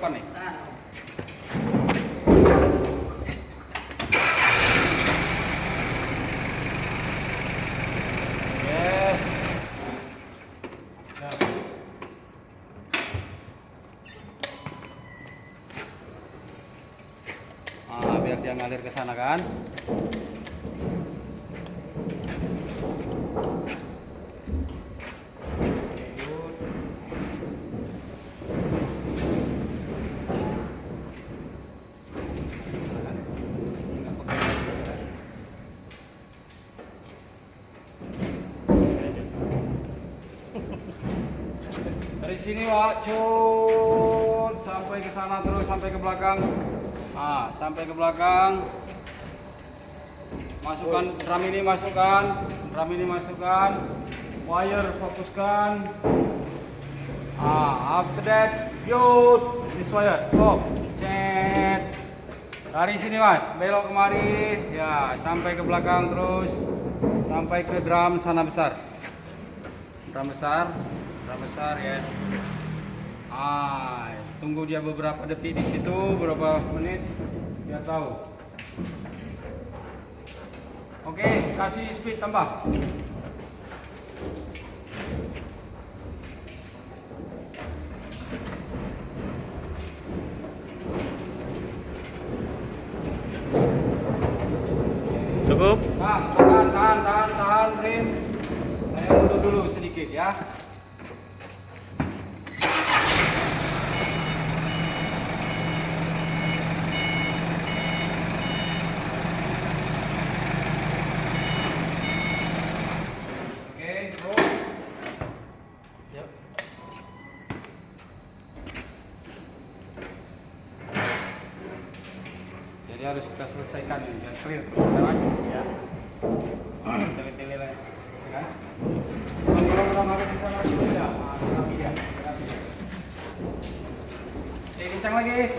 masukkan nih. Yes. Biar dia ngalir ke sana kan. Dari sini Wak, cut sampai ke sana terus sampai ke belakang. Sampai ke belakang. Masukkan drum ini, masukkan. Wire fokuskan. After that, cut this wire. Cet. Dari sini Mas, belok kemari. Ya, sampai ke belakang terus sampai ke drum sana besar. Drum besar ya. Tunggu dia beberapa detik di situ, beberapa menit biar tahu. Oke, kasih speed tambah. Cukup? Tahan, Rim. Saya mundur dulu sedikit ya. Jadi harus kita selesaikan ini dan clear terus, ya. Tele-tele lah, ya kan? Kalau harus bisa lagi ya, rapi dia. Kencang lagi.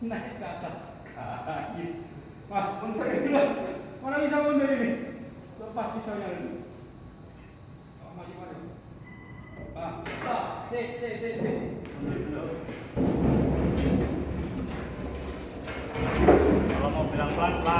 Naik ke atas. Mas, mundur ini. Mana bisa mundur ini? Lepas pisaunya ini. Maju. Sik. Kalau mau bilang pelan-pelan.